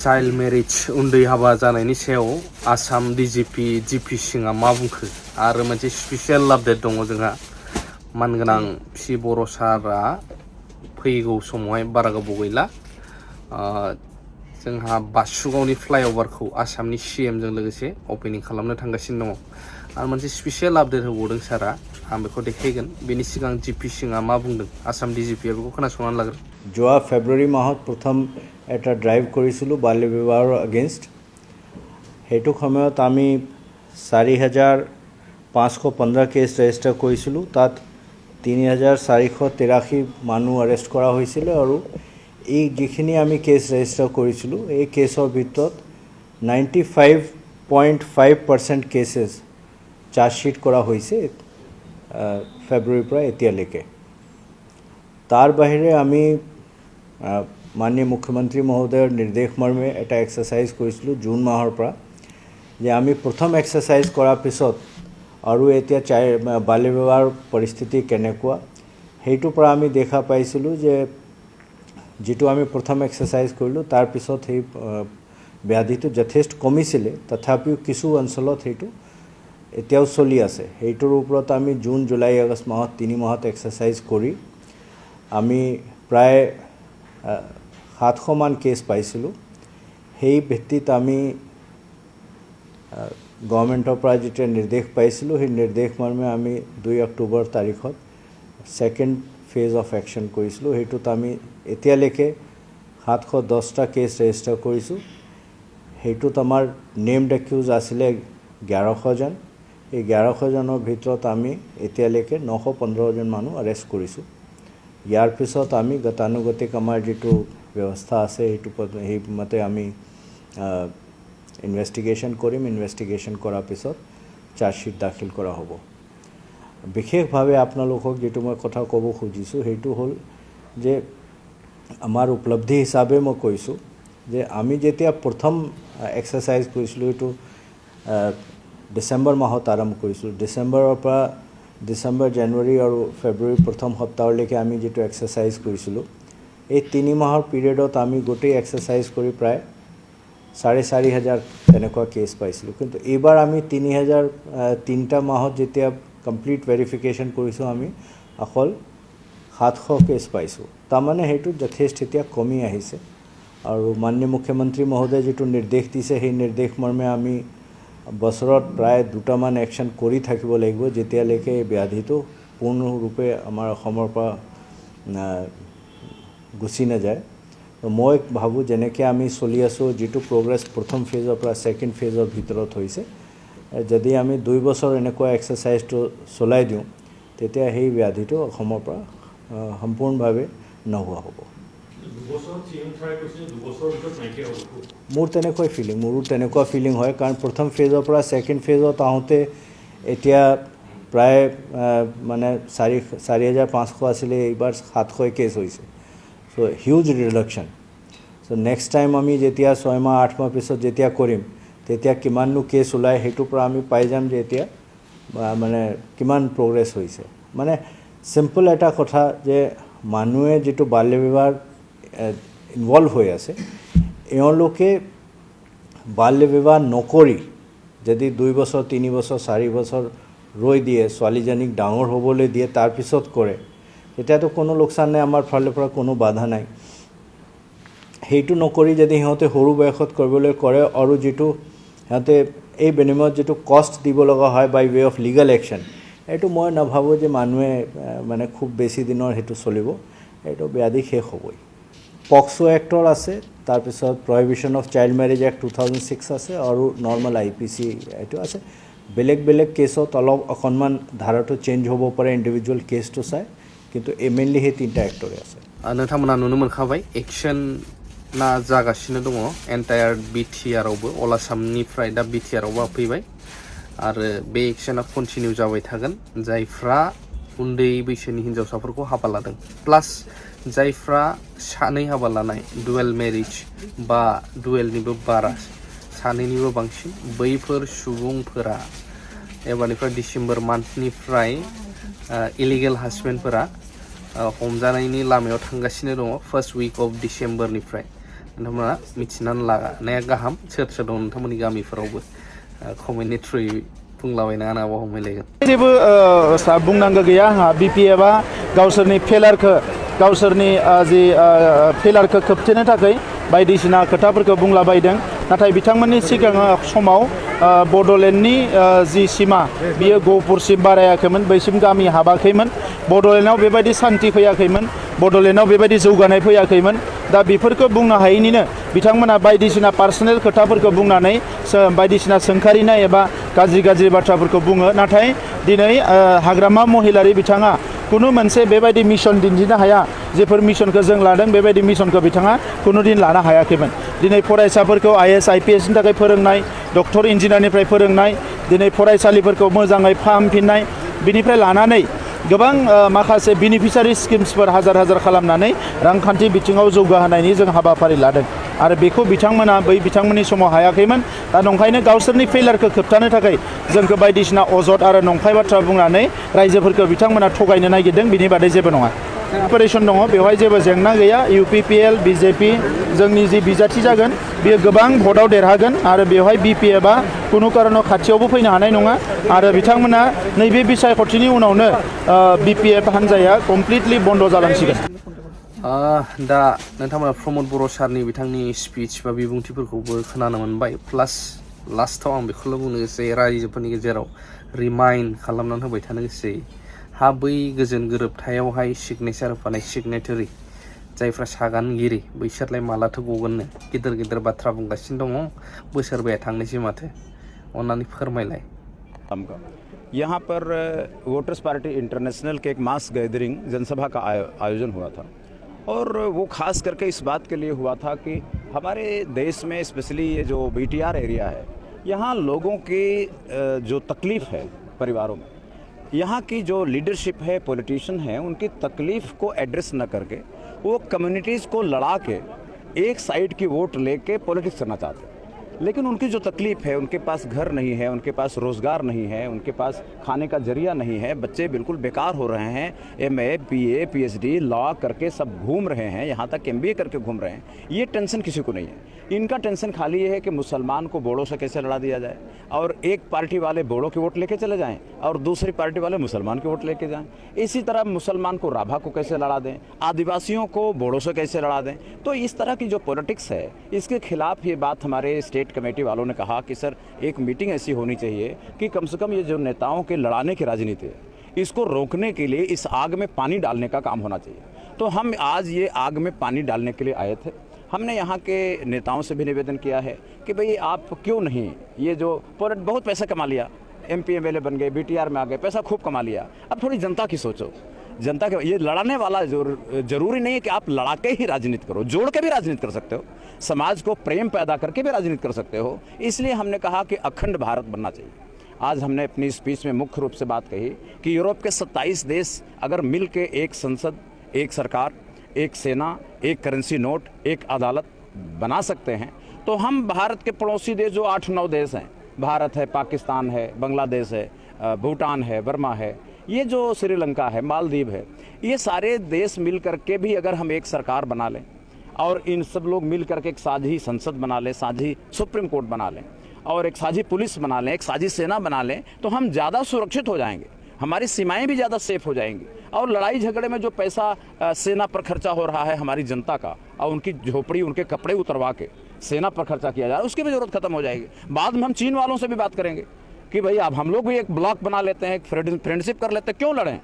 child marriage उन्दै हाबा जानायनि सायाव आसाम डिजिपि जिपि सिंआ मा बुंखो आरो मोनसे स्पेसियेल आपडेट दङ जोंहा मानगोनां पि बर' सारा फैगौ समावहाय बारा गोबाव गैला जोंहा बासुगावनि फ्लाइअभारखौ आसामनि CM जों लोगोसे अपेनिं खालामनो थांगासिनो दङ आरो मोनसे स्पेसियेल आपडेट होबावदों सारा आं बेखौ देखायगोन बेनि सिगां जिपि सिंआ मा बुंदों आसाम डिजिपिआ बेखौ खोनासंनानै लागोन যোৱা ফেব্ৰুৱাৰী মাহত প্ৰথম এটা ড্ৰাইভ কৰিছিলোঁ বাল্য বিবাহৰ এগেইনষ্ট সেইটো সময়ত আমি 4,515 কেছ ৰেজিষ্টাৰ কৰিছিলোঁ তাত 3,483 মানুহ এৰেষ্ট কৰা হৈছিল আৰু এই যিখিনি আমি কেছ ৰেজিষ্টাৰ কৰিছিলোঁ এই কেছৰ ভিতৰত 95.5% কেছেছ চাৰ্জশ্বিট কৰা হৈছে ফেব্ৰুৱাৰীৰ পৰা এতিয়ালৈকে তাৰ বাহিৰে আমি माननीय मुख्यमंत्री महोदयर निर्देश मर्मे एटा एक्सारसाइज करिছিলোঁ जून माहर পৰা যে আমি प्रथम एक्सारसाइज কৰাৰ পিছত আৰু এতিয়া বাল্য বিবাহৰ পৰিস্থিতি কেনেকুৱা হেইটোৰ পৰা আমি দেখা পাইছিলোঁ যে যেটো আমি प्रथम एक्सारसाइज কৰিলোঁ তাৰ পিছত এই ব্যাধিটো যথেষ্ট কমিছিল তথাপিও কিছু অঞ্চলত হেইটো এতিয়াও চলি আছে হেইটোৰ ওপৰত আমি জুন জুলাই আগষ্ট মাহত 3 মাহত एक्सारसाइज কৰি আমি প্ৰায় 700 মান কেছ পাইছিলোঁ সেই ভিত্তিত আমি গভৰ্ণমেণ্টৰ পৰা যেটা নিৰ্দেশ পাইছিলোঁ সেই নিৰ্দেশ মৰ্মে আমি 2 অক্টোবৰ তাৰিখত সেকেন্ড ফেজ অফ একশন কৰিছিলোঁ হেতুত আমি এতিয়ালৈকে 710টা কেছ ৰেজিষ্টাৰ কৰিছোঁ হেতুত আমাৰ নেমড একিউজ আছিল 1100 জন এই 1100 জনৰ ভিতৰত আমি এতিয়ালৈকে 915 জন মানুহ আৰেষ্ট কৰিছোঁ ইয়াৰ পিছত আমি গতানুগতিক আমাৰ যেটো ব্যৱস্থা আছে হেতু এই মতে আমি ইনভেষ্টিগেশ্যন কৰিম ইনভেষ্টিগেশ্যন কৰাৰ পিছত চাৰ্জশ্বিট দাখিল কৰা হ'ব বিশেষভাৱে আপোনালোকক যেটো মই কথা ক'ব খুজিছোঁ হেতু হ'ল যে আমাৰ উপলব্ধি হিচাপে মই কৈছোঁ যে আমি যেতিয়া প্ৰথম এক্সাৰসাইজ কৰিছিলোঁ এটো ডিসেম্বৰ মাহত আৰম্ভ কৰিছিলোঁ ডিসেম্বৰৰ পৰা ডিসেম্বৰ জানুৱাৰী আৰু ফেব্ৰুৱাৰী প্ৰথম সপ্তাহলৈকে আমি যেটো এক্সাৰসাইজ কৰিছিলোঁ এই 3 মাহৰ পিৰিয়ডত আমি গোটেই এক্সাৰসাইজ কৰি প্ৰায় 4,500 তেনেকুৱা কেছ পাইছিলোঁ কিন্তু এবাৰ আমি 3,003টা মাহত যেতিয়া কমপ্লিট ভেৰিফিকেশ্যন কৰিছোঁ আমি অকল 700 কেছ পাইছোঁ তাৰমানে হেতু যথেষ্ট এতিয়া কমি আহিছে আৰু মাননীয় মুখ্যমন্ত্ৰী মহোদয় যেটো নিৰ্দেশ দিছে সেই নিৰ্দেশ মৰ্মে আমি বছৰত প্ৰায় দুটামান একশন কৰি থাকিব লাগিব যেতিয়ালৈকে এই ব্যাধিটো পূৰ্ণৰূপে আমাৰ অসমৰ পৰা গুচি নাযায় মই ভাবো যেনেকৈ আমি চলি আছো যেটো প্ৰগ্ৰেছ প্ৰথম ফেজৰ পৰা সেকেন্ড ফেজৰ ভিতৰত হৈছে যদি আমি 2 বছৰ এনেকুৱা এক্সাৰসাইজটো চলাই দিওঁ তেতিয়া এই ব্যাধিটো অসমৰ পৰা সম্পূৰ্ণভাৱে নোহোৱা হ'ব মোৰ তেনেকুৱা ফিলিং হয় কাৰণ প্ৰথম ফেজৰ পৰা সেকেন্ড ফেজত আহোতে এতিয়া প্ৰায় মানে 4,500 আছিল এইবাৰ 700 কেছ হৈছে so huge reduction so next time আমি যেতিয়া 6 মাহ 8 মাহ পিছত যেতিয়া কৰিম তেতিয়া কিমাননো কেছ ওলাই হেতু পৰা আমি পাই যাম যে এতিয়া মানে কিমান প্ৰগ্ৰেছ হৈছে মানে সিম্পল এটা কথা যে মানুহে যেটো বাল্য বিবাহ ইনভলভ হৈ আছে এওঁলোকে বাল্য বিবাহ নকৰি যদি 2 বছৰ 3 বছৰ 4 বছৰ ৰৈ দিয়ে ছোৱালীজনীক ডাঙৰ হ'বলৈ দিয়ে তাৰ পিছত কৰে এতিয়াতো কোনো লোকসান নাই আমাৰ ফালৰ পৰা কোনো বাধা নাই হেতু নকৰি যদি হতে সৰু বয়সত কৰিবলৈ কৰে আৰু যেটো হতে এই বিনিময়ত যেটো কষ্ট দিব লগা হয় বাই ৱে অফ লিগ্যাল একশন এটো মই নাভাবো যে মানুহে মানে খুব বেছি দিনৰ হেতু চলিব এটো ব্যাধি শেষ হ'বই পক্সো এক্টৰ আছে তাৰ পিছত প্ৰহিবিশন অফ চাইল্ড ম্যাৰেজ এক্ট 2006 আছে আৰু নৰ্মাল IPC এটো আছে বেলেগ কেছত অলপ অকনমান ধাৰাটো চেঞ্জ হ'ব পাৰে ইন্ডিভিজুৱেল কেছটো চাই কিন্তু মেইনলি হে তিনটা এক্টৰে আছে नोंथांमोना नुनो मोनखाबाय एक्शन ना जागासिनो दङ एन्टायार BTR आवबो अल आसामनिफ्राय दा BTR आवबो फैबाय आरो बे एक्शना कन्टिनिउ जाबाय थागोन जायफ्रा उन्दै बैसोनि हिनजावसाफोरखौ हाबा लादों प्लास जायफ्रा सानै हाबा लानाय डुएल मेरिज बा डुएलनिबो बारा सानैनिबो बांसिन बैफोर सुबुंफोरा एबारनिफ्राय डिसेम्बर मान्थनिफ्राय इलिगेल हासबेन्डफोरा हमजानायनि लामायाव थांगासिनो दङ फर्स्ट वीक अफ डिसेम्बरनिफ्राय नोंथांमोना मिथिनानै लानाया गाहाम सोर सोर दं नोंथांमोननि गामिफोरावबो कमेन्टनि थ्रुयै बुंलाबायना आंनाव हमलायगोन जेबो बुंनांगौ गैया आंहा BPFआ गावसोरनि गावसोरनि जि फेलारखौ खोबथेनो थाखाय बायदिसिना खोथाफोरखौ बुंलाबायदों नाथाय बिथांमोननि सिगां समाव बड'लेण्डनि जि सिमा बियो गहपुरसिम बारायाखैमोन बैसिम गामि हाबाखैमोन बड'लेण्डआव बेबायदि सान्थि फैयाखैमोन बड'लेण्डआव बेबायदि जौगानाय फैयाखैमोन दा बेफोरखौ बुंनो हायैनिनो बिथांमोना बायदिसिना पार्सनेल खोथाफोरखौ बुंनानै बायदिसिना सोंखारिनाय एबा गाज्रि बाथ्राफोरखौ बुङो नाथाय दिनै हाग्रामा महिलारि बिथाङा कुनु मोनसे बेबायदि मिशन दिन्थिनो हाया जेफोर मिशनखौ जों लादों बेबायदि मिशनखौ बिथाङा कुनु दिन लानो हायाखैमोन दिनै फरायसाफोरखौ IAS IPS नि थाखाय फोरोंनाय डक्टर इन्जिनियारनिफ्राय फोरोंनाय दिनै फरायसालिफोरखौ मोजाङै फाहामफिननाय बिनिफ्राय लानानै गोबां माखासे बेनिफिसियारि स्किम्सफोर हाजार खालामनानै रांखान्थि बिथिङाव जौगाहोनायनि जों हाबाफारि लादों आरो बेखौ बिथांमोना बिथांमोननि समाव हायाखैमोन दा नंखायनो गावसोरनि फेलारखौ खोबथानो थाखाय जोंखौ बायदिसिना अजद आरो नंखाय बाथ्रा बुंनानै रायजोफोरखौ बिथांमोना थगायनो नागिरदों बिनि बादै जेबो नङा अपारेशन दङ बेवहाय जेबो जेंना गैया UPPL BJP जोंनि जि बिजाथि जागोन बियो गोबां भटआव देरहागोन आरो बेवहाय BPFआ कुनु कारनाव खाथियावबो फैनो हानाय नङा आरो बिथांमोना नैबे बिसायख'थिनि उनावनो BPF हान्जाया कमप्लिटलि बन्द जालांसिगोन दा नोंथांमोना प्रमद बर' सारनि बिथांनि स्पिच बा बिबुंथिफोरखौबो खोनानो मोनबाय प्लास लास्टआव आं बेखौल' बुंनो गोसो रायजोफोरनि गेजेराव रिमाइन्ड खालामनानै होबाय थानो गोसो हा बै गोजोन गोरोबथायावहाय सिगनेचार होफानाय सिगनेटरि जायफ्रा सागानगिरि बैसोरलाय मालाथो गगोननो गिदिर बाथ्रा बुंगासिनो दङ बोसोरबाया थांनोसै माथो अन्नानै फोरमायलाय यहाँ पर वोटर्स पार्टी इंटरनेशनल के एक मास गैदरिंग जनसभा का आयोजन हुआ था और वो खास करके इस बात के लिए हुआ था कि हमारे देश में स्पेशली ये जो BTR एरिया है यहाँ लोगों की जो तकलीफ़ है परिवारों में यहाँ की जो लीडरशिप है पॉलिटिशियन है उनकी तकलीफ़ को एड्रेस न करके वो कम्युनिटीज़ को लड़ा के एक साइड की वोट लेके पॉलिटिक्स करना चाहते हैं लेकिन उनकी जो तकलीफ़ है उनके पास घर नहीं है उनके पास रोज़गार नहीं है उनके पास खाने का जरिया नहीं है बच्चे बिल्कुल बेकार हो रहे हैं MA PA PhD लॉ करके सब घूम रहे हैं यहाँ तक MBA करके घूम रहे हैं ये टेंशन किसी को नहीं है इनका टेंशन खाली ये है कि मुसलमान को बोड़ों से कैसे लड़ा दिया जाए और एक पार्टी वाले बोड़ों के वोट लेके चले जाएं और दूसरी पार्टी वाले मुसलमान के वोट लेके जाएं इसी तरह मुसलमान को राभा को कैसे लड़ा दें आदिवासियों को बोड़ों से कैसे लड़ा दें तो इस तरह की जो पॉलिटिक्स है इसके खिलाफ ये बात हमारे स्टेट कमेटी वालों ने कहा कि सर एक मीटिंग ऐसी होनी चाहिए कि कम से कम ये जो नेताओं के लड़ाने की राजनीति है इसको रोकने के लिए इस आग में पानी डालने का काम होना चाहिए तो हम आज ये आग में पानी डालने के लिए आए थे हमने यहाँ के नेताओं से भी निवेदन किया है कि भाई आप क्यों नहीं ये जो बहुत पैसा कमा लिया MP MLA बन गए BTR में आ गए पैसा खूब कमा लिया अब थोड़ी जनता की सोचो जनता के ये लड़ाने वाला जरूरी नहीं है कि आप लड़ा के ही राजनीति करो जोड़ के भी राजनीति कर सकते हो समाज को प्रेम पैदा करके भी राजनीति कर सकते हो इसलिए हमने कहा कि अखंड भारत बनना चाहिए आज हमने अपनी स्पीच में मुख्य रूप से बात कही कि यूरोप के 27 देश अगर मिल के एक संसद एक सरकार एक सेना एक करेंसी नोट एक अदालत बना सकते हैं तो हम भारत के पड़ोसी देश जो 8-9 देश हैं भारत है पाकिस्तान है बांग्लादेश है भूटान है बर्मा है ये जो श्रीलंका है मालदीव है ये सारे देश मिल करके भी अगर हम एक सरकार बना लें और इन सब लोग मिल करके एक साझी संसद बना लें साझी सुप्रीम कोर्ट बना लें और एक साझी पुलिस बना लें एक साझी सेना बना लें तो हम ज़्यादा सुरक्षित हो जाएंगे हमारी सीमाएं भी ज़्यादा सेफ हो जाएंगी और लड़ाई झगड़े में जो पैसा सेना पर खर्चा हो रहा है हमारी जनता का और उनकी झोपड़ी उनके कपड़े उतरवा के सेना पर खर्चा किया जा रहा है उसकी भी ज़रूरत खत्म हो जाएगी बाद में हम चीन वालों से भी बात करेंगे कि भाई अब हम लोग भी एक ब्लॉक बना लेते हैं फ्रेंडशिप कर लेते हैं क्यों लड़ें